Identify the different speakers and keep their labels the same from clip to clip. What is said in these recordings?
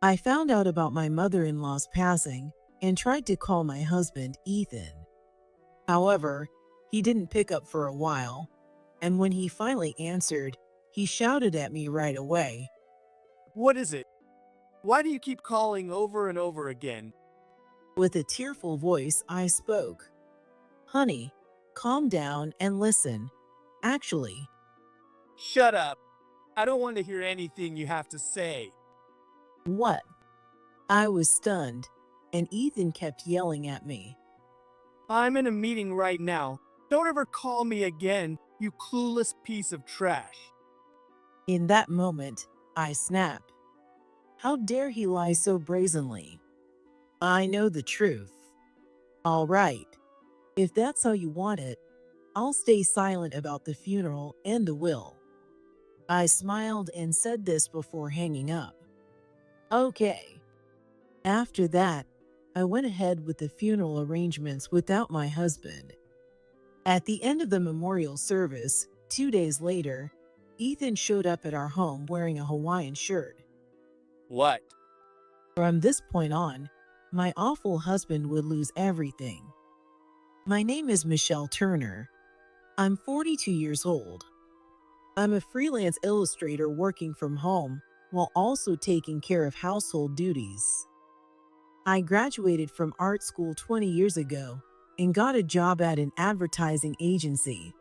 Speaker 1: I found out about my mother-in-law's passing and tried to call my husband, Ethan. However, he didn't pick up for a while, and when he finally answered, he shouted at me right away.
Speaker 2: What is it? Why do you keep calling over and over again?
Speaker 1: With a tearful voice, I spoke. Honey, calm down and listen. Actually,
Speaker 2: Shut up. I don't want to hear anything you have to say.
Speaker 1: what? I was stunned, and Ethan kept yelling at me.
Speaker 2: I'm in a meeting right now. Don't ever call me again, you clueless piece of trash.
Speaker 1: In that moment, I snapped. How dare he lie so brazenly? I know the truth. All right, if that's how you want it, I'll stay silent about the funeral and the will. I smiled and said this before hanging up. Okay. After that, I went ahead with the funeral arrangements without my husband. At the end of the memorial service, 2 days later, Ethan showed up at our home wearing a Hawaiian shirt.
Speaker 2: What?
Speaker 1: From this point on, my awful husband would lose everything. My name is Michelle Turner. I'm 42 years old. I'm a freelance illustrator working from home while also taking care of household duties. I graduated from art school 20 years ago and got a job at an advertising agency.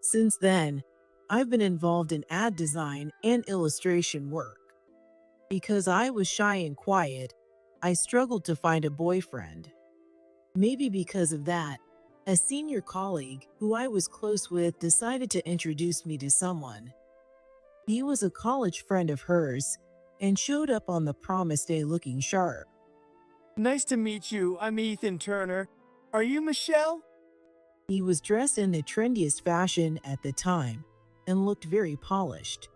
Speaker 1: Since then, I've been involved in ad design and illustration work. Because I was shy and quiet, I struggled to find a boyfriend. Maybe because of that, a senior colleague who I was close with decided to introduce me to someone. He was a college friend of hers and showed up on the promised day looking sharp.
Speaker 2: Nice to meet you. I'm Ethan Turner. Are you Michelle?
Speaker 1: He was dressed in the trendiest fashion at the time and looked very polished.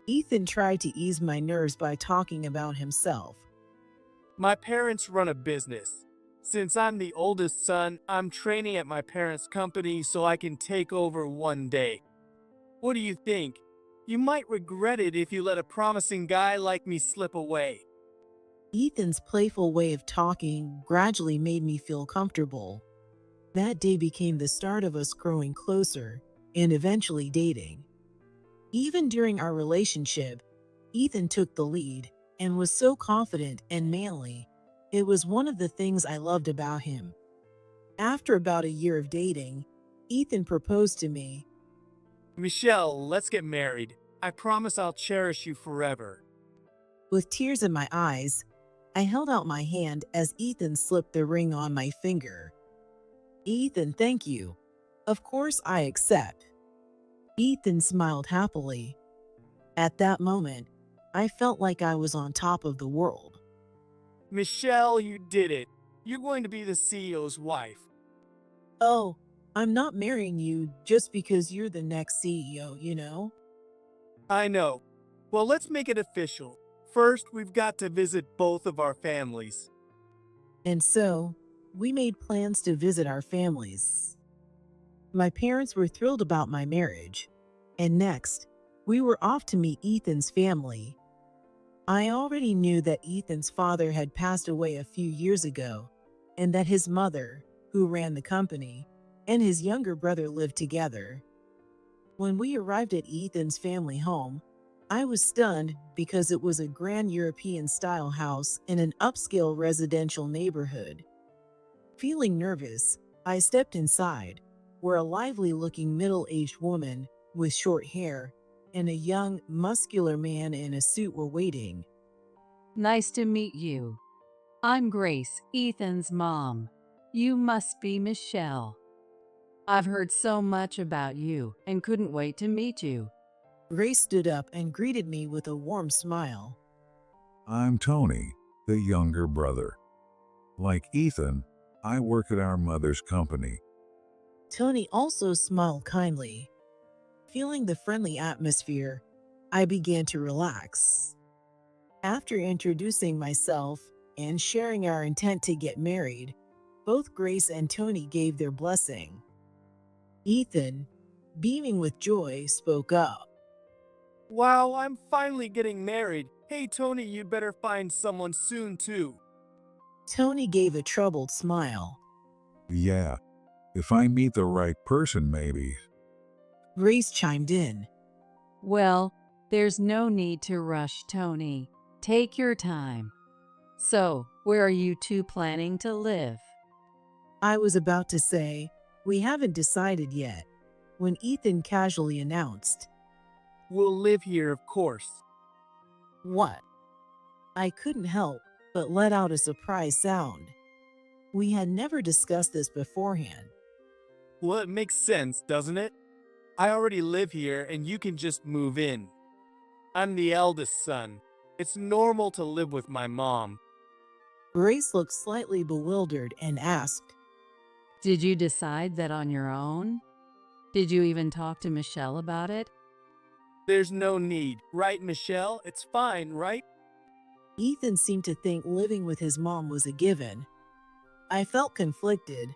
Speaker 1: Ethan tried to ease my nerves by talking about himself.
Speaker 2: My parents run a business. Since I'm the oldest son, I'm training at my parents' company so I can take over one day. What do you think? You might regret it if you let a promising guy like me slip away.
Speaker 1: Ethan's playful way of talking gradually made me feel comfortable. That day became the start of us growing closer and eventually dating. Even during our relationship, Ethan took the lead and was so confident and manly. It was one of the things I loved about him. After about a year of dating, Ethan proposed to me.
Speaker 2: Michelle, let's get married. I promise I'll cherish you forever.
Speaker 1: With tears in my eyes, I held out my hand as Ethan slipped the ring on my finger. Ethan, thank you. Of course I accept. Ethan smiled happily. At that moment, I felt like I was on top of the world.
Speaker 2: Michelle, you did it. You're going to be the CEO's wife.
Speaker 1: Oh, I'm not marrying you just because you're the next CEO, you know?
Speaker 2: I know. Well, let's make it official. First, we've got to visit both of our families.
Speaker 1: And so, we made plans to visit our families. My parents were thrilled about my marriage, and next, we were off to meet Ethan's family. I already knew that Ethan's father had passed away a few years ago, and that his mother, who ran the company, and his younger brother lived together. When we arrived at Ethan's family home, I was stunned because it was a grand European-style house in an upscale residential neighborhood. Feeling nervous, I stepped inside, where a lively-looking middle-aged woman with short hair and a young, muscular man in a suit were waiting.
Speaker 3: Nice to meet you. I'm Grace, Ethan's mom. You must be Michelle. I've heard so much about you and couldn't wait to meet you.
Speaker 1: Grace stood up and greeted me with a warm smile.
Speaker 4: I'm Tony, the younger brother. Like Ethan, I work at our mother's company.
Speaker 1: Tony also smiled kindly. Feeling the friendly atmosphere, I began to relax. After introducing myself and sharing our intent to get married, both Grace and Tony gave their blessing. Ethan, beaming with joy, spoke up.
Speaker 2: Wow, I'm finally getting married. Hey Tony, you better find someone soon too.
Speaker 1: Tony gave a troubled smile.
Speaker 4: Yeah, if I meet the right person, maybe.
Speaker 1: Grace chimed in.
Speaker 3: Well, there's no need to rush, Tony. Take your time. So, where are you two planning to live?
Speaker 1: I was about to say, we haven't decided yet, when Ethan casually announced.
Speaker 2: We'll live here, of course.
Speaker 1: What? I couldn't help but let out a surprised sound. We had never discussed this beforehand.
Speaker 2: Well, it makes sense, doesn't it? I already live here and you can just move in. I'm the eldest son. It's normal to live with my mom.
Speaker 1: Grace looked slightly bewildered and asked,
Speaker 3: Did you decide that on your own? Did you even talk to Michelle about it?
Speaker 2: There's no need, right, Michelle? It's fine, right?
Speaker 1: Ethan seemed to think living with his mom was a given. I felt conflicted,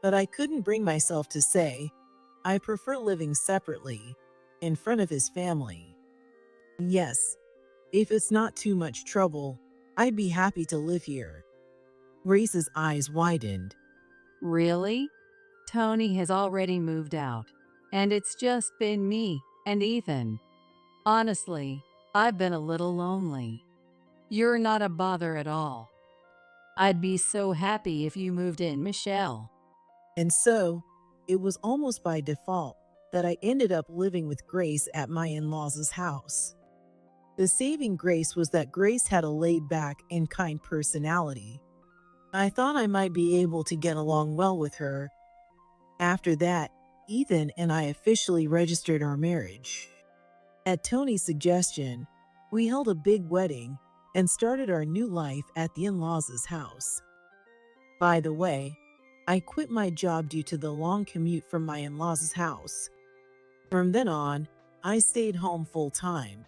Speaker 1: but I couldn't bring myself to say, I prefer living separately, in front of his family. Yes, if it's not too much trouble, I'd be happy to live here. Grace's eyes widened.
Speaker 3: Really? Tony has already moved out, and it's just been me and Ethan. Honestly, I've been a little lonely. You're not a bother at all. I'd be so happy if you moved in, Michelle.
Speaker 1: And so, it was almost by default that I ended up living with Grace at my in-laws' house. The saving grace was that Grace had a laid-back and kind personality. I thought I might be able to get along well with her. After that, Ethan and I officially registered our marriage. At Tony's suggestion, we held a big wedding and started our new life at the in-laws' house. By the way, I quit my job due to the long commute from my in-laws' house. From then on, I stayed home full-time.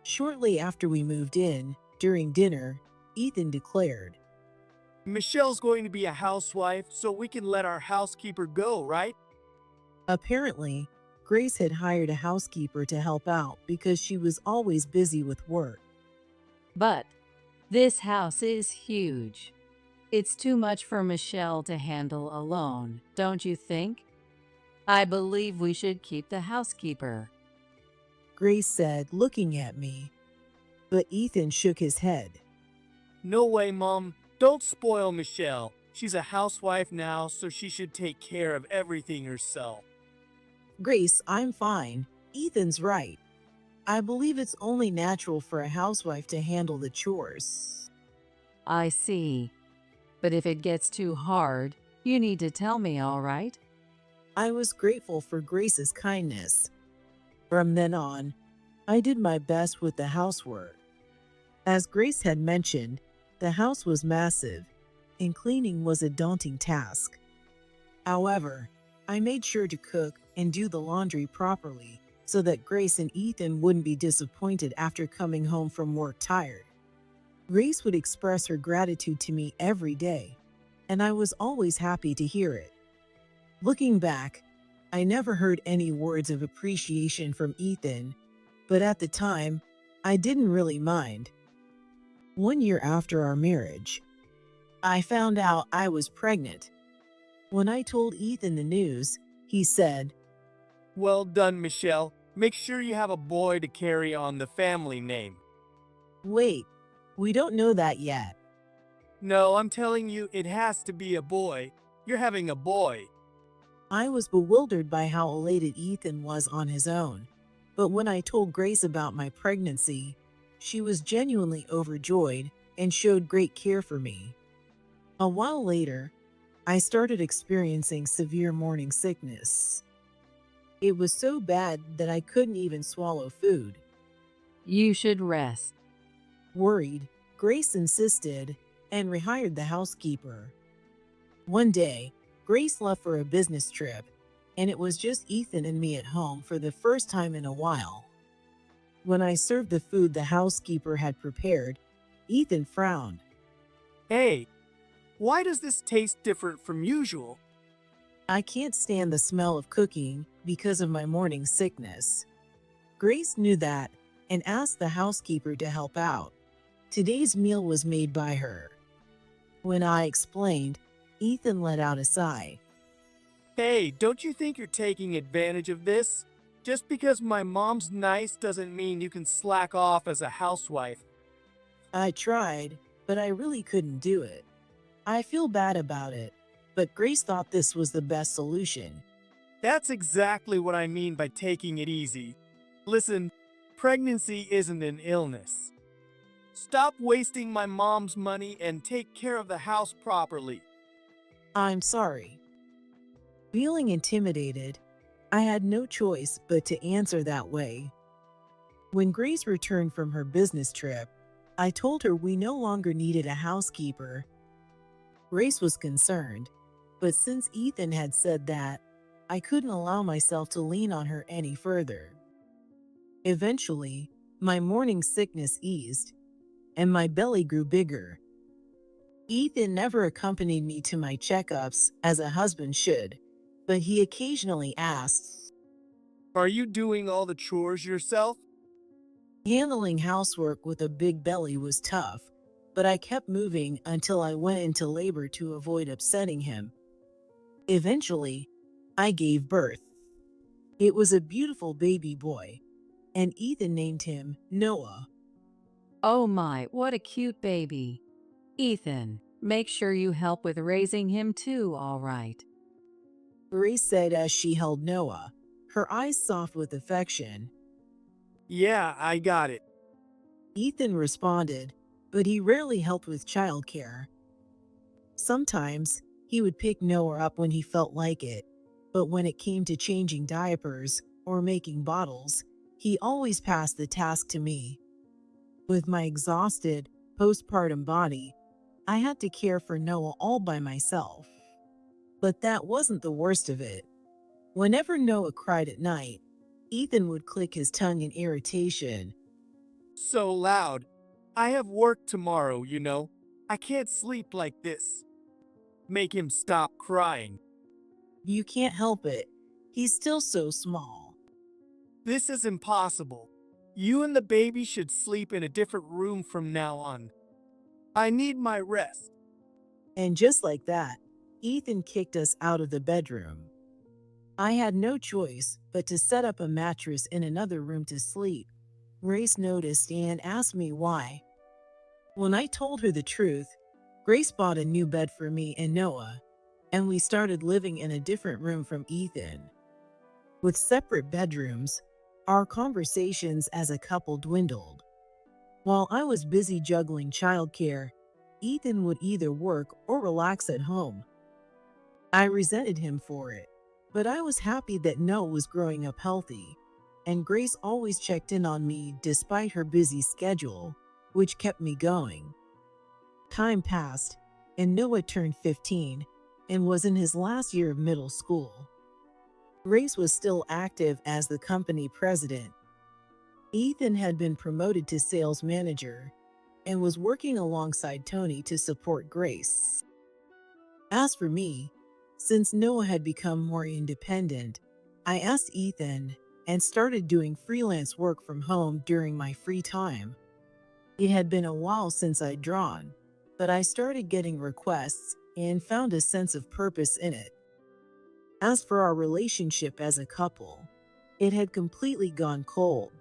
Speaker 1: Shortly after we moved in, during dinner, Ethan declared,
Speaker 2: Michelle's going to be a housewife, so we can let our housekeeper go, right?
Speaker 1: apparently, Grace had hired a housekeeper to help out because she was always busy with work.
Speaker 3: But this house is huge. It's too much for Michelle to handle alone, don't you think? I believe we should keep the housekeeper.
Speaker 1: Grace said, looking at me. But Ethan shook his head.
Speaker 2: No way, Mom. Don't spoil Michelle. She's a housewife now, so she should take care of everything herself.
Speaker 1: Grace, I'm fine. Ethan's right. I believe it's only natural for a housewife to handle the chores.
Speaker 3: I see. But if it gets too hard, you need to tell me, all right?
Speaker 1: I was grateful for Grace's kindness. From then on, I did my best with the housework. As Grace had mentioned, the house was massive, and cleaning was a daunting task. However, I made sure to cook and do the laundry properly so that Grace and Ethan wouldn't be disappointed after coming home from work tired. Grace would express her gratitude to me every day, and I was always happy to hear it. Looking back, I never heard any words of appreciation from Ethan, but at the time, I didn't really mind. 1 year after our marriage, I found out I was pregnant. When I told Ethan the news, he said,
Speaker 2: Well done, Michelle. Make sure you have a boy to carry on the family name.
Speaker 1: "Wait, we don't know that yet."
Speaker 2: No, I'm telling you, it has to be a boy. You're having a boy.
Speaker 1: I was bewildered by how elated Ethan was on his own, but when I told Grace about my pregnancy, she was genuinely overjoyed and showed great care for me. A while later, I started experiencing severe morning sickness. It was so bad that I couldn't even swallow food.
Speaker 3: You should rest.
Speaker 1: Worried, Grace insisted and rehired the housekeeper. One day, Grace left for a business trip, and it was just Ethan and me at home for the first time in a while. When I served the food the housekeeper had prepared, Ethan frowned.
Speaker 2: Hey, why does this taste different from usual?
Speaker 1: I can't stand the smell of cooking because of my morning sickness. Grace knew that, and asked the housekeeper to help out. Today's meal was made by her. When I explained, Ethan let out a sigh.
Speaker 2: Hey, don't you think you're taking advantage of this? Just because my mom's nice doesn't mean you can slack off as a housewife.
Speaker 1: I tried, but I really couldn't do it. I feel bad about it, but Grace thought this was the best solution.
Speaker 2: That's exactly what I mean by taking it easy. Listen, pregnancy isn't an illness. Stop wasting my mom's money and take care of the house properly.
Speaker 1: I'm sorry. Feeling intimidated, I had no choice but to answer that way. When Grace returned from her business trip, I told her we no longer needed a housekeeper. Grace was concerned, but since Ethan had said that, I couldn't allow myself to lean on her any further. Eventually, my morning sickness eased, and my belly grew bigger. Ethan never accompanied me to my checkups as a husband should, but he occasionally asks.
Speaker 2: Are you doing all the chores yourself?
Speaker 1: Handling housework with a big belly was tough, but I kept moving until I went into labor to avoid upsetting him. Eventually, I gave birth. It was a beautiful baby boy, and Ethan named him Noah.
Speaker 3: Oh my, what a cute baby. Ethan, make sure you help with raising him too, all right?
Speaker 1: Grace said as she held Noah, her eyes soft with affection.
Speaker 2: Yeah, I got it.
Speaker 1: Ethan responded, but he rarely helped with childcare. Sometimes he would pick Noah up when he felt like it, but when it came to changing diapers or making bottles, he always passed the task to me. With my exhausted, postpartum body, I had to care for Noah all by myself. But that wasn't the worst of it. Whenever Noah cried at night, Ethan would click his tongue in irritation.
Speaker 2: So loud. I have work tomorrow, you know. I can't sleep like this. Make him stop crying.
Speaker 1: You can't help it. He's still so small.
Speaker 2: This is impossible. You and the baby should sleep in a different room from now on. I need my rest.
Speaker 1: And just like that, Ethan kicked us out of the bedroom. I had no choice but to set up a mattress in another room to sleep. Grace noticed and asked me why. When I told her the truth, Grace bought a new bed for me and Noah, and we started living in a different room from Ethan. With separate bedrooms, our conversations as a couple dwindled. While I was busy juggling childcare, Ethan would either work or relax at home. I resented him for it, but I was happy that Noah was growing up healthy, and Grace always checked in on me despite her busy schedule, which kept me going. Time passed, and Noah turned 15 and was in his last year of middle school. Grace was still active as the company president. Ethan had been promoted to sales manager and was working alongside Tony to support Grace. As for me, since Noah had become more independent, I asked Ethan and started doing freelance work from home during my free time. It had been a while since I'd drawn, but I started getting requests and found a sense of purpose in it. As for our relationship as a couple, it had completely gone cold.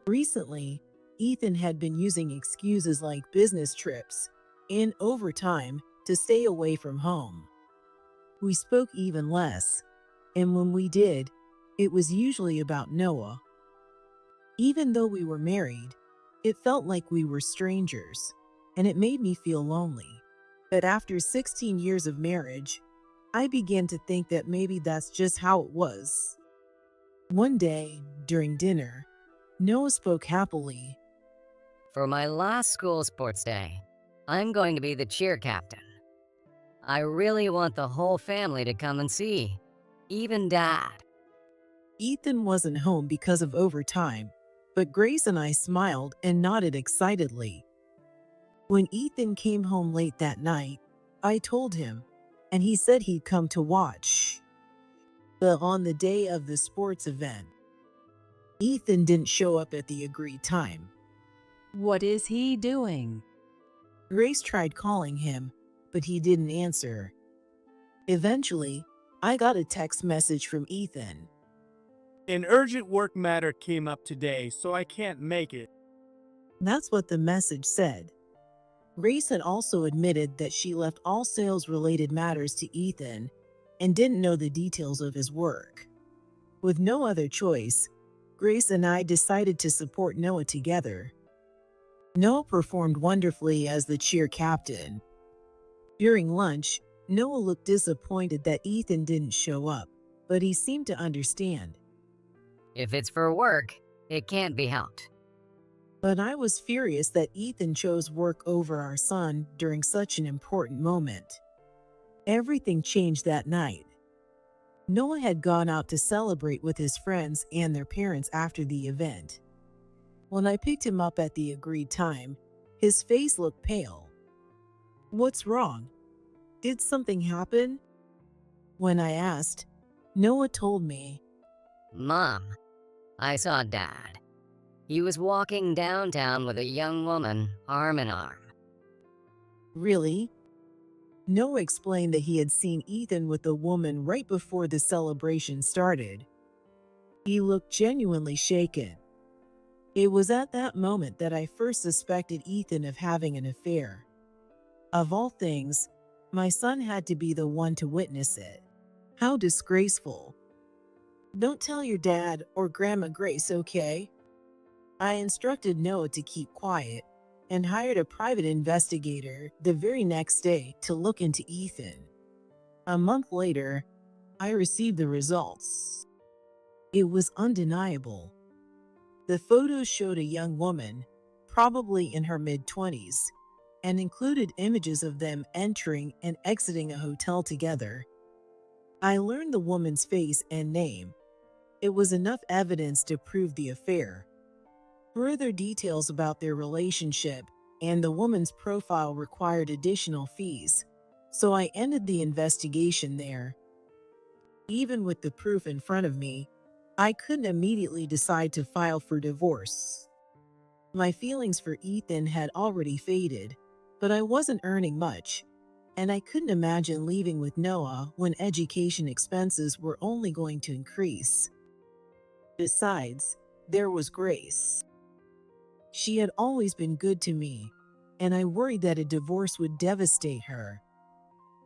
Speaker 1: Recently, Ethan had been using excuses like business trips and overtime to stay away from home. We spoke even less, and when we did, it was usually about Noah. Even though we were married, it felt like we were strangers, and it made me feel lonely. But after 16 years of marriage, I began to think that maybe that's just how it was. One day, during dinner, Noah spoke happily.
Speaker 5: For my last school sports day, I'm going to be the cheer captain. I really want the whole family to come and see, even Dad.
Speaker 1: Ethan wasn't home because of overtime, but Grace and I smiled and nodded excitedly. When Ethan came home late that night, I told him, and he said he'd come to watch. But on the day of the sports event, Ethan didn't show up at the agreed time.
Speaker 3: What is he doing?
Speaker 1: Grace tried calling him, but he didn't answer. Eventually, I got a text message from Ethan.
Speaker 2: An urgent work matter came up today, so I can't make it.
Speaker 1: That's what the message said. Grace had also admitted that she left all sales-related matters to Ethan and didn't know the details of his work. With no other choice, Grace and I decided to support Noah together. Noah performed wonderfully as the cheer captain. During lunch, Noah looked disappointed that Ethan didn't show up, but he seemed to understand.
Speaker 5: If it's for work, it can't be helped.
Speaker 1: But I was furious that Ethan chose work over our son during such an important moment. Everything changed that night. Noah had gone out to celebrate with his friends and their parents after the event. When I picked him up at the agreed time, his face looked pale. "What's wrong? Did something happen?" When I asked, Noah told me.
Speaker 5: Mom, I saw Dad. He was walking downtown with a young woman, arm in arm.
Speaker 1: "Really?" Noah explained that he had seen Ethan with a woman right before the celebration started. He looked genuinely shaken. It was at that moment that I first suspected Ethan of having an affair. Of all things, my son had to be the one to witness it. How disgraceful. "Don't tell your dad or Grandma Grace, okay?" I instructed Noah to keep quiet and hired a private investigator the very next day to look into Ethan. A month later, I received the results. It was undeniable. The photos showed a young woman, probably in her mid-20s, and included images of them entering and exiting a hotel together. I learned the woman's face and name. It was enough evidence to prove the affair. Further details about their relationship and the woman's profile required additional fees, so I ended the investigation there. Even with the proof in front of me, I couldn't immediately decide to file for divorce. My feelings for Ethan had already faded, but I wasn't earning much, and I couldn't imagine leaving with Noah when education expenses were only going to increase. Besides, there was Grace. She had always been good to me, and I worried that a divorce would devastate her.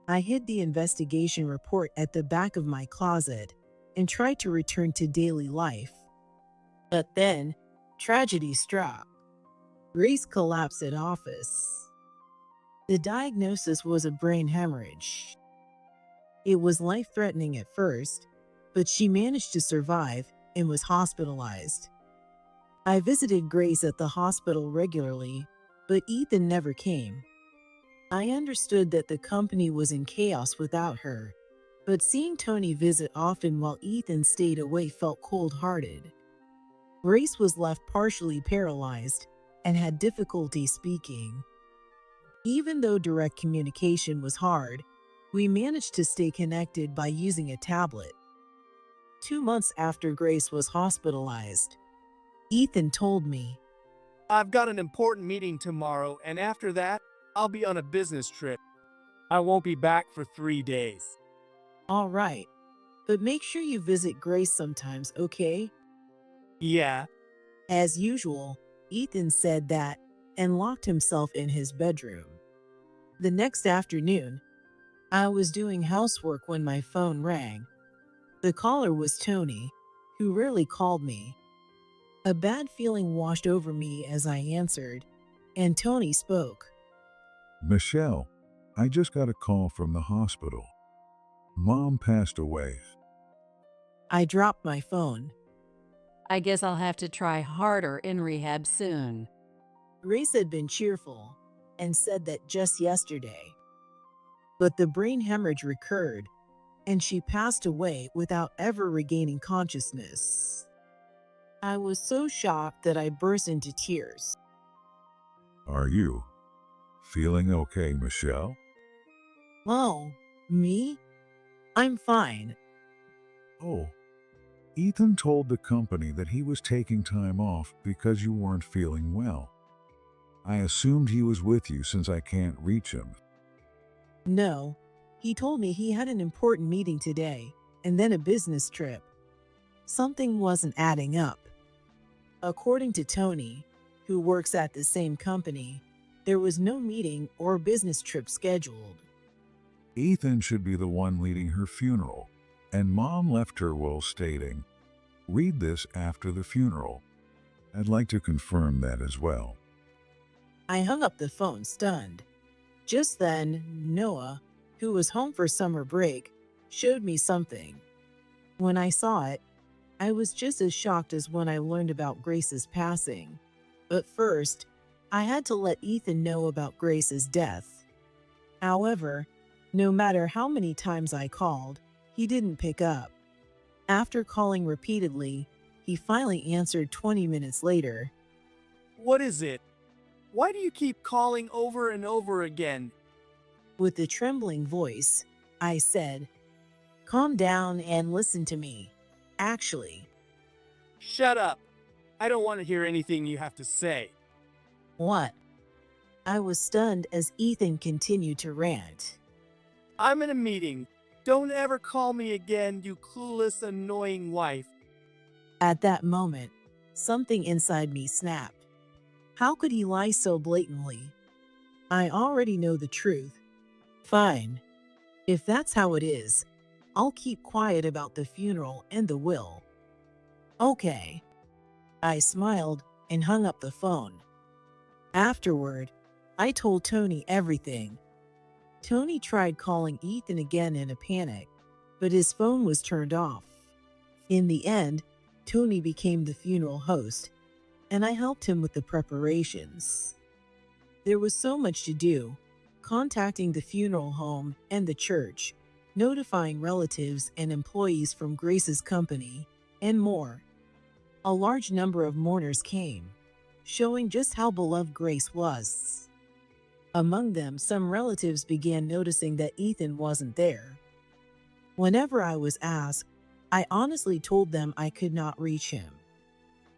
Speaker 1: I hid the investigation report at the back of my closet and tried to return to daily life. But then, tragedy struck. Grace collapsed at office. The diagnosis was a brain hemorrhage. It was life-threatening at first, but she managed to survive and was hospitalized. I visited Grace at the hospital regularly, but Ethan never came. I understood that the company was in chaos without her, but seeing Tony visit often while Ethan stayed away felt cold-hearted. Grace was left partially paralyzed and had difficulty speaking. Even though direct communication was hard, we managed to stay connected by using a tablet. 2 months after Grace was hospitalized, Ethan told me,
Speaker 2: I've got an important meeting tomorrow, and after that, I'll be on a business trip. I won't be back for 3 days.
Speaker 1: "All right, but make sure you visit Grace sometimes, okay?"
Speaker 2: Yeah,
Speaker 1: As usual, Ethan said that and locked himself in his bedroom. The next afternoon, I was doing housework when my phone rang. The caller was Tony, who rarely called me. A bad feeling washed over me as I answered, and Tony spoke.
Speaker 4: Michelle, I just got a call from the hospital. Mom passed away.
Speaker 1: I dropped my phone.
Speaker 3: I guess I'll have to try harder in rehab soon.
Speaker 1: Grace had been cheerful and said that just yesterday. But the brain hemorrhage recurred, and she passed away without ever regaining consciousness. I was so shocked that I burst into tears.
Speaker 4: Are you feeling okay, Michelle?
Speaker 1: "Oh, me? I'm fine."
Speaker 4: Oh, Ethan told the company that he was taking time off because you weren't feeling well. I assumed he was with you since I can't reach him.
Speaker 1: No, he told me he had an important meeting today and then a business trip. Something wasn't adding up. According to Tony, who works at the same company, there was no meeting or business trip scheduled.
Speaker 4: Ethan should be the one leading her funeral, and Mom left her will stating, "Read this after the funeral." I'd like to confirm that as well.
Speaker 1: I hung up the phone stunned. Just then, Noah, who was home for summer break, showed me something. When I saw it, I was just as shocked as when I learned about Grace's passing. But first, I had to let Ethan know about Grace's death. However, no matter how many times I called, he didn't pick up. After calling repeatedly, he finally answered 20 minutes later.
Speaker 2: What is it? Why do you keep calling over and over again?
Speaker 1: With a trembling voice, I said, "Calm down and listen to me. Actually."
Speaker 2: Shut up. I don't want to hear anything you have to say.
Speaker 1: "What?" I was stunned as Ethan continued to rant.
Speaker 2: I'm in a meeting. Don't ever call me again, you clueless, annoying wife.
Speaker 1: At that moment, something inside me snapped. How could he lie so blatantly? I already know the truth. Fine. If that's how it is, I'll keep quiet about the funeral and the will. Okay. I smiled and hung up the phone. Afterward, I told Tony everything. Tony tried calling Ethan again in a panic, but his phone was turned off. In the end, Tony became the funeral host, and I helped him with the preparations. There was so much to do, contacting the funeral home and the church, notifying relatives and employees from Grace's company, and more. A large number of mourners came, showing just how beloved Grace was. Among them, some relatives began noticing that Ethan wasn't there. Whenever I was asked, I honestly told them I could not reach him.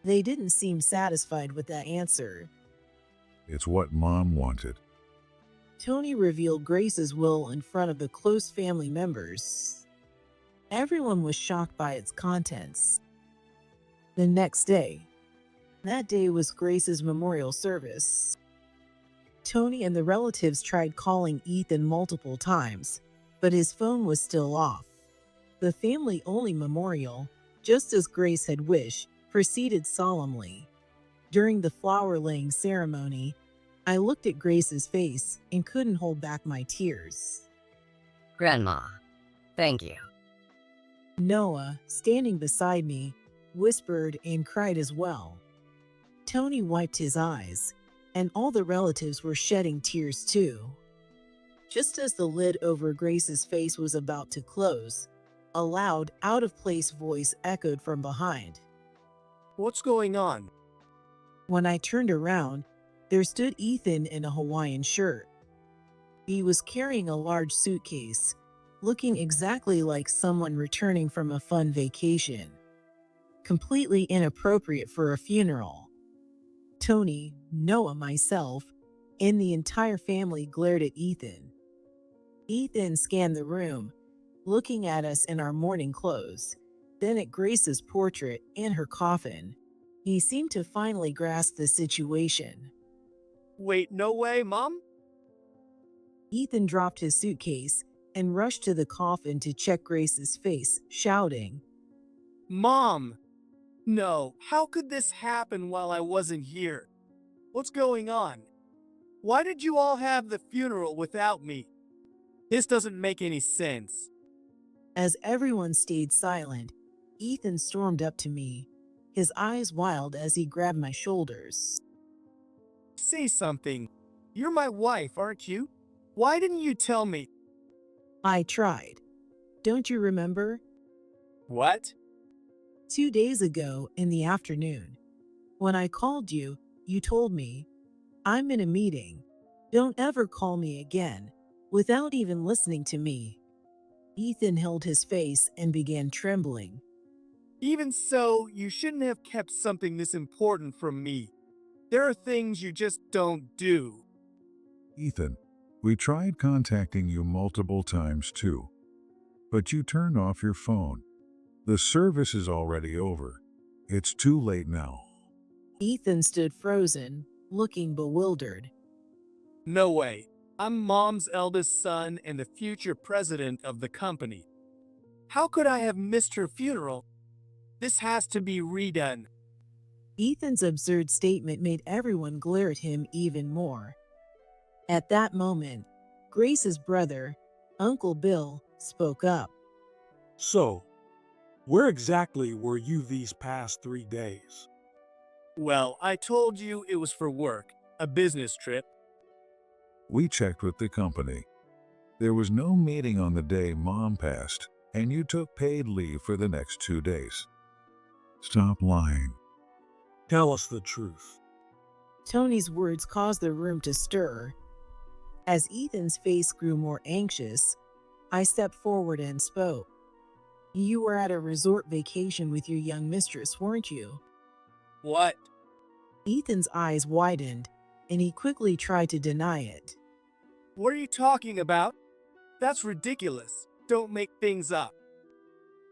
Speaker 1: They didn't seem satisfied with that answer.
Speaker 4: It's what Mom wanted.
Speaker 1: Tony revealed Grace's will in front of the close family members. Everyone was shocked by its contents. The next day, that day was Grace's memorial service. Tony and the relatives tried calling Ethan multiple times, but his phone was still off. The family-only memorial, just as Grace had wished, proceeded solemnly. During the flower-laying ceremony, I looked at Grace's face and couldn't hold back my tears.
Speaker 5: Grandma, thank you.
Speaker 1: Noah, standing beside me, whispered and cried as well. Tony wiped his eyes, and all the relatives were shedding tears too. Just as the lid over Grace's face was about to close, a loud, out-of-place voice echoed from behind.
Speaker 2: What's going on?
Speaker 1: When I turned around, there stood Ethan in a Hawaiian shirt. He was carrying a large suitcase, looking exactly like someone returning from a fun vacation. Completely inappropriate for a funeral. Tony, Noah, myself, and the entire family glared at Ethan. Ethan scanned the room, looking at us in our mourning clothes, then at Grace's portrait and her coffin. He seemed to finally grasp the situation.
Speaker 2: Wait, no way, Mom?
Speaker 1: Ethan dropped his suitcase and rushed to the coffin to check Grace's face, shouting,
Speaker 2: Mom! No, how could this happen while I wasn't here? What's going on? Why did you all have the funeral without me? This doesn't make any sense.
Speaker 1: As everyone stayed silent, Ethan stormed up to me, his eyes wild as he grabbed my shoulders.
Speaker 2: Say something. You're my wife, aren't you? Why didn't you tell me?
Speaker 1: I tried. Don't you remember?
Speaker 2: What?
Speaker 1: 2 days ago in the afternoon, when I called you, you told me, "I'm in a meeting. Don't ever call me again," without even listening to me. Ethan held his face and began trembling.
Speaker 2: Even so, you shouldn't have kept something this important from me. There are things you just don't do.
Speaker 4: Ethan, we tried contacting you multiple times too, but you turned off your phone. The service is already over. It's too late now.
Speaker 1: Ethan stood frozen, looking bewildered.
Speaker 2: No way. I'm Mom's eldest son and the future president of the company. How could I have missed her funeral? This has to be redone.
Speaker 1: Ethan's absurd statement made everyone glare at him even more. At that moment, Grace's brother, Uncle Bill, spoke up.
Speaker 6: So, where exactly were you these past 3 days?
Speaker 2: Well, I told you it was for work, a business trip.
Speaker 4: We checked with the company. There was no meeting on the day Mom passed, and you took paid leave for the next 2 days. Stop lying.
Speaker 6: Tell us the truth.
Speaker 1: Tony's words caused the room to stir. As Ethan's face grew more anxious, I stepped forward and spoke. You were at a resort vacation with your young mistress, weren't you?
Speaker 2: What?
Speaker 1: Ethan's eyes widened, and he quickly tried to deny it.
Speaker 2: What are you talking about? That's ridiculous. Don't make things up.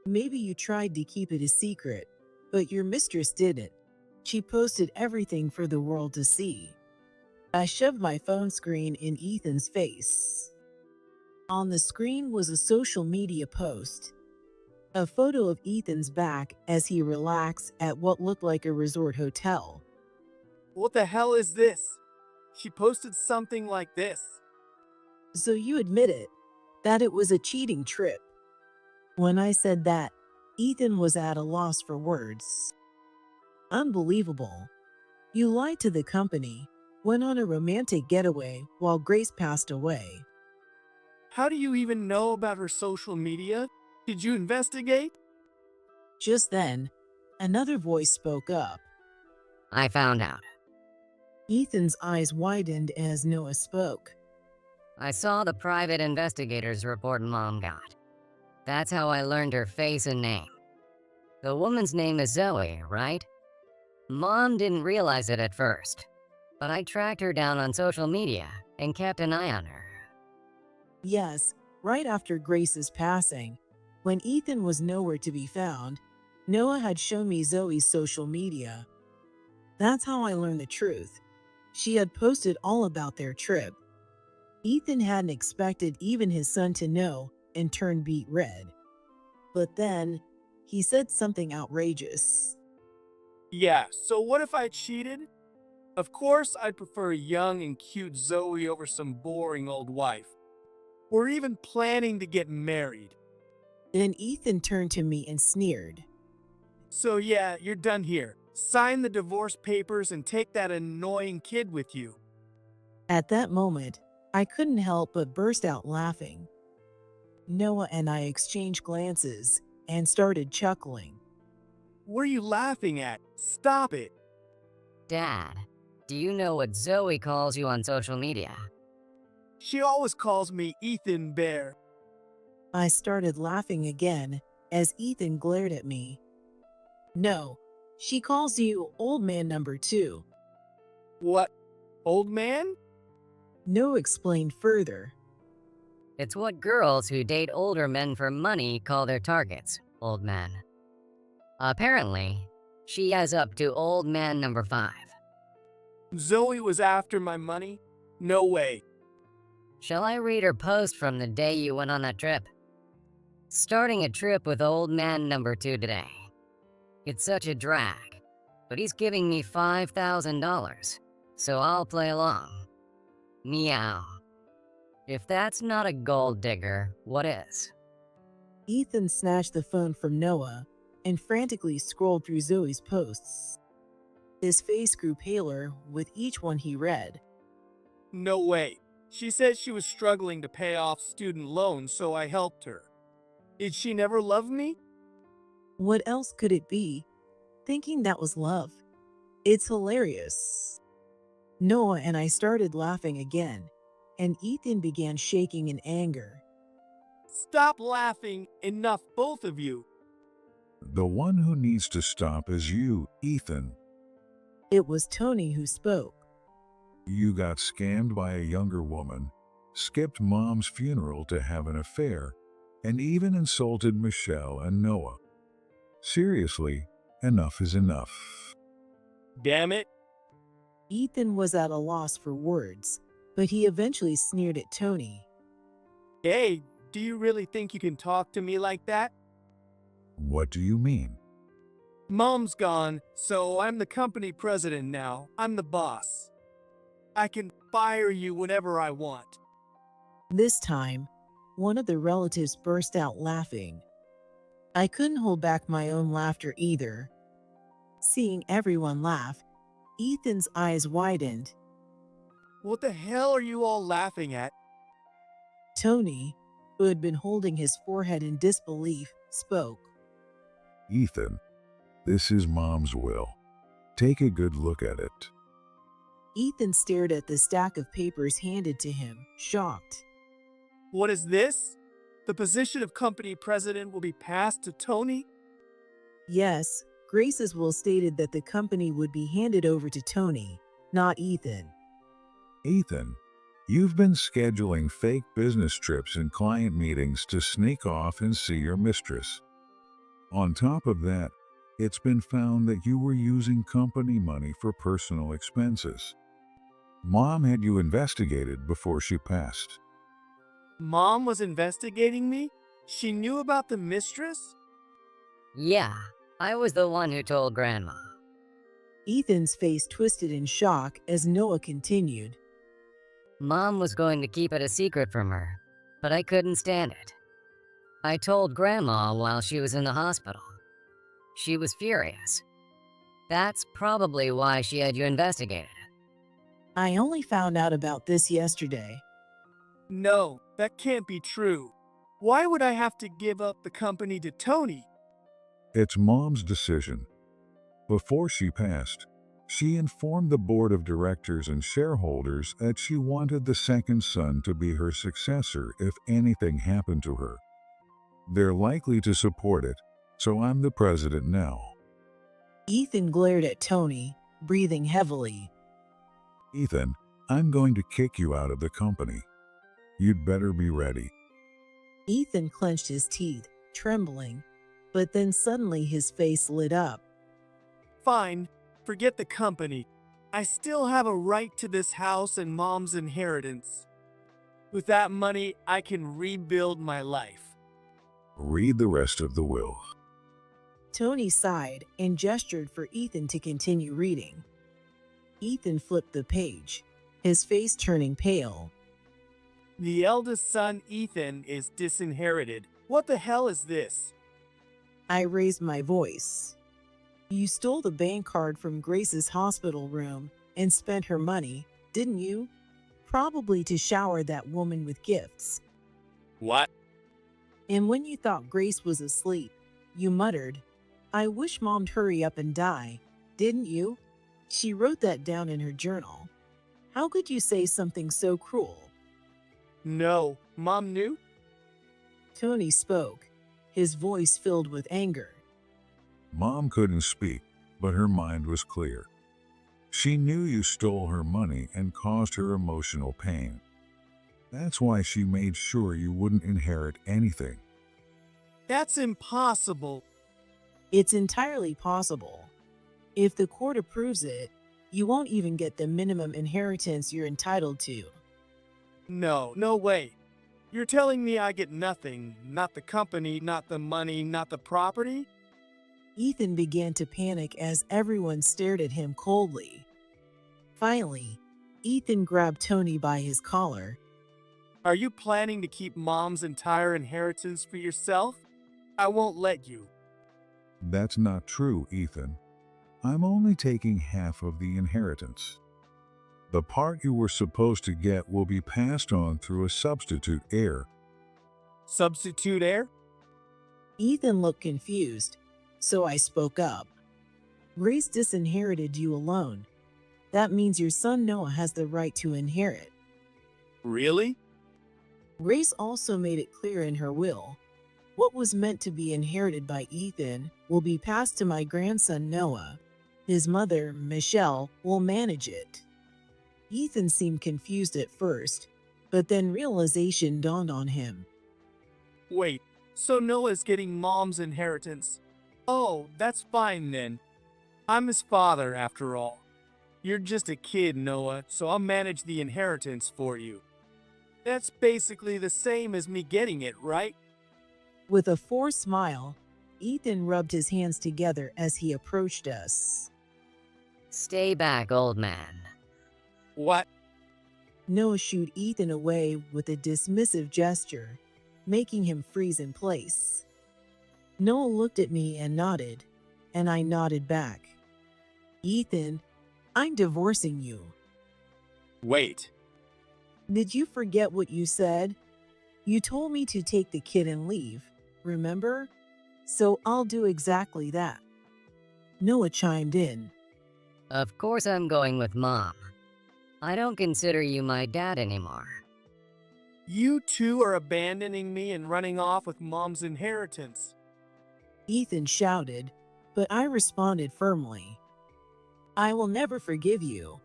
Speaker 1: Maybe you tried to keep it a secret, but your mistress didn't. She posted everything for the world to see. I shoved my phone screen in Ethan's face. On the screen was a social media post. A photo of Ethan's back as he relaxed at what looked like a resort hotel.
Speaker 2: What the hell is this? She posted something like this.
Speaker 1: So you admitted that it was a cheating trip. When I said that, Ethan was at a loss for words. Unbelievable. You lied to the company, went on a romantic getaway while Grace passed away.
Speaker 2: How do you even know about her social media? Did you investigate?
Speaker 1: Just then, another voice spoke up.
Speaker 5: I found out.
Speaker 1: Ethan's eyes widened as Noah spoke.
Speaker 5: I saw the private investigator's report Mom got. That's how I learned her face and name. The woman's name is Zoe, right? Mom didn't realize it at first, but I tracked her down on social media and kept an eye on her.
Speaker 1: Yes, right after Grace's passing, when Ethan was nowhere to be found, Noah had shown me Zoe's social media. That's how I learned the truth. She had posted all about their trip. Ethan hadn't expected even his son to know and turned beet red. But then, he said something outrageous.
Speaker 2: Yeah, so what if I cheated? Of course, I'd prefer a young and cute Zoe over some boring old wife. We're even planning to get married.
Speaker 1: Then Ethan turned to me and sneered.
Speaker 2: So yeah, you're done here. Sign the divorce papers and take that annoying kid with you.
Speaker 1: At that moment, I couldn't help but burst out laughing. Noah and I exchanged glances and started chuckling.
Speaker 2: What are you laughing at? Stop it.
Speaker 5: Dad, do you know what Zoe calls you on social media?
Speaker 2: She always calls me Ethan Bear.
Speaker 1: I started laughing again as Ethan glared at me. No, she calls you old man number 2.
Speaker 2: What? Old man?
Speaker 1: Noah explained further.
Speaker 5: It's what girls who date older men for money call their targets, old man. Apparently, she has up to old man number 5.
Speaker 2: Zoe was after my money? No way.
Speaker 5: Shall I read her post from the day you went on that trip? Starting a trip with old man number 2 today. It's such a drag, but he's giving me $5,000, so I'll play along. Meow. If that's not a gold digger, what is?
Speaker 1: Ethan snatched the phone from Noah and frantically scrolled through Zoe's posts. His face grew paler with each one he read.
Speaker 2: No way. She said she was struggling to pay off student loans, so I helped her. Did she never love me?
Speaker 1: What else could it be? Thinking that was love. It's hilarious. Noah and I started laughing again, and Ethan began shaking in anger.
Speaker 2: Stop laughing. Enough, both of you.
Speaker 4: The one who needs to stop is you, Ethan.
Speaker 1: It was Tony who spoke.
Speaker 4: You got scammed by a younger woman, skipped mom's funeral to have an affair, and even insulted Michelle and Noah. Seriously, enough is enough.
Speaker 2: Damn it.
Speaker 1: Ethan was at a loss for words, but he eventually sneered at Tony.
Speaker 2: Hey, do you really think you can talk to me like that?
Speaker 4: What do you mean?
Speaker 2: Mom's gone, so I'm the company president now. I'm the boss. I can fire you whenever I want.
Speaker 1: This time, one of the relatives burst out laughing. I couldn't hold back my own laughter either. Seeing everyone laugh, Ethan's eyes widened.
Speaker 2: What the hell are you all laughing at?
Speaker 1: Tony, who had been holding his forehead in disbelief, spoke.
Speaker 4: Ethan, this is mom's will. Take a good look at it.
Speaker 1: Ethan stared at the stack of papers handed to him, shocked.
Speaker 2: What is this? The position of company president will be passed to Tony?
Speaker 1: Yes, Grace's will stated that the company would be handed over to Tony, not Ethan.
Speaker 4: Ethan, you've been scheduling fake business trips and client meetings to sneak off and see your mistress. On top of that, it's been found that you were using company money for personal expenses. Mom had you investigated before she passed.
Speaker 2: Mom was investigating me? She knew about the mistress?
Speaker 5: Yeah, I was the one who told Grandma.
Speaker 1: Ethan's face twisted in shock as Noah continued.
Speaker 5: Mom was going to keep it a secret from her, but I couldn't stand it. I told Grandma while she was in the hospital. She was furious. That's probably why she had you investigated.
Speaker 1: I only found out about this yesterday.
Speaker 2: No, that can't be true. Why would I have to give up the company to Tony?
Speaker 4: It's Mom's decision. Before she passed, she informed the board of directors and shareholders that she wanted the second son to be her successor if anything happened to her. They're likely to support it, so I'm the president now.
Speaker 1: Ethan glared at Tony, breathing heavily.
Speaker 4: Ethan, I'm going to kick you out of the company. You'd better be ready.
Speaker 1: Ethan clenched his teeth, trembling, but then suddenly his face lit up.
Speaker 2: Fine, forget the company. I still have a right to this house and Mom's inheritance. With that money, I can rebuild my life.
Speaker 4: Read the rest of the will.
Speaker 1: Tony sighed and gestured for Ethan to continue reading. Ethan flipped the page, his face turning pale.
Speaker 2: The eldest son, Ethan, is disinherited. What the hell is this?
Speaker 1: I raised my voice. You stole the bank card from Grace's hospital room and spent her money, didn't you? Probably to shower that woman with gifts.
Speaker 2: What?
Speaker 1: And when you thought Grace was asleep, you muttered, I wish Mom'd hurry up and die, didn't you? She wrote that down in her journal. How could you say something so cruel?
Speaker 2: No, Mom knew?
Speaker 1: Tony spoke, his voice filled with anger.
Speaker 4: Mom couldn't speak, but her mind was clear. She knew you stole her money and caused her emotional pain. That's why she made sure you wouldn't inherit anything.
Speaker 2: That's impossible.
Speaker 1: It's entirely possible. If the court approves it, you won't even get the minimum inheritance you're entitled to.
Speaker 2: No way. You're telling me I get nothing, not the company, not the money, not the property?
Speaker 1: Ethan began to panic as everyone stared at him coldly. Finally, Ethan grabbed Tony by his collar.
Speaker 2: Are you planning to keep Mom's entire inheritance for yourself? I won't let you.
Speaker 4: That's not true, Ethan. I'm only taking half of the inheritance. The part you were supposed to get will be passed on through a substitute heir.
Speaker 2: Substitute heir?
Speaker 1: Ethan looked confused, so I spoke up. Grace disinherited you alone. That means your son Noah has the right to inherit.
Speaker 2: Really?
Speaker 1: Grace also made it clear in her will. What was meant to be inherited by Ethan will be passed to my grandson Noah. His mother, Michelle, will manage it. Ethan seemed confused at first, but then realization dawned on him.
Speaker 2: Wait, so Noah's getting mom's inheritance? Oh, that's fine then. I'm his father after all. You're just a kid, Noah, so I'll manage the inheritance for you. That's basically the same as me getting it, right?
Speaker 1: With a forced smile, Ethan rubbed his hands together as he approached us.
Speaker 5: Stay back, old man.
Speaker 2: What?
Speaker 1: Noah shooed Ethan away with a dismissive gesture, making him freeze in place. Noah looked at me and nodded, and I nodded back. Ethan, I'm divorcing you.
Speaker 2: Wait.
Speaker 1: Did you forget what you said? You told me to take the kid and leave, remember? So I'll do exactly that. Noah chimed in.
Speaker 5: Of course I'm going with Mom. I don't consider you my dad anymore.
Speaker 2: You two are abandoning me and running off with mom's inheritance.
Speaker 1: Ethan shouted, but I responded firmly. I will never forgive you.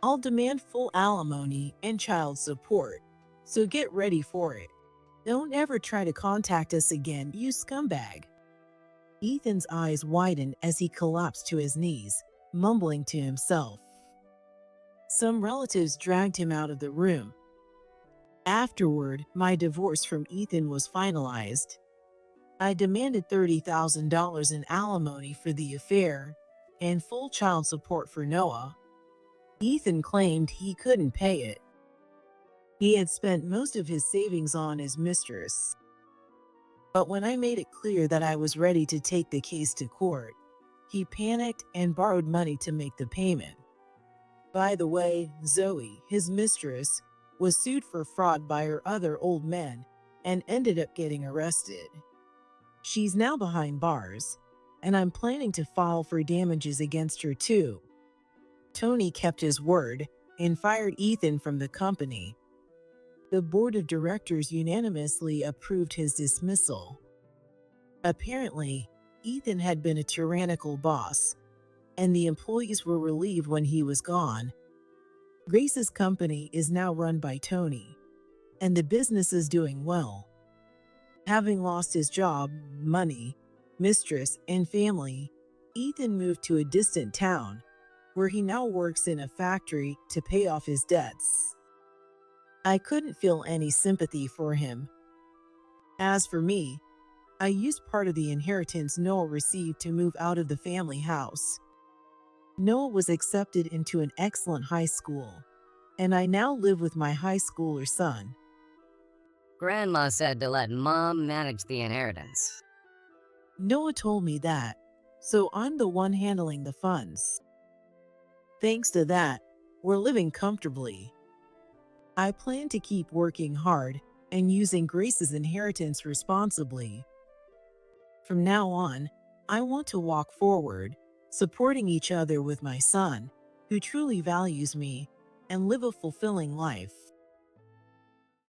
Speaker 1: I'll demand full alimony and child support, so get ready for it. Don't ever try to contact us again, you scumbag. Ethan's eyes widened as he collapsed to his knees, mumbling to himself. Some relatives dragged him out of the room. Afterward, my divorce from Ethan was finalized. I demanded $30,000 in alimony for the affair and full child support for Noah. Ethan claimed he couldn't pay it. He had spent most of his savings on his mistress. But when I made it clear that I was ready to take the case to court, he panicked and borrowed money to make the payment. By the way, Zoe, his mistress, was sued for fraud by her other old men and ended up getting arrested. She's now behind bars, and I'm planning to file for damages against her too. Tony kept his word and fired Ethan from the company. The board of directors unanimously approved his dismissal. Apparently, Ethan had been a tyrannical boss, and the employees were relieved when he was gone. Grace's company is now run by Tony, and the business is doing well. Having lost his job, money, mistress, and family, Ethan moved to a distant town, where he now works in a factory to pay off his debts. I couldn't feel any sympathy for him. As for me, I used part of the inheritance Noah received to move out of the family house. Noah was accepted into an excellent high school, and I now live with my high schooler son.
Speaker 5: Grandma said to let Mom manage the inheritance.
Speaker 1: Noah told me that, so I'm the one handling the funds. Thanks to that, we're living comfortably. I plan to keep working hard and using Grace's inheritance responsibly. From now on, I want to walk forward, supporting each other with my son, who truly values me, and live a fulfilling life.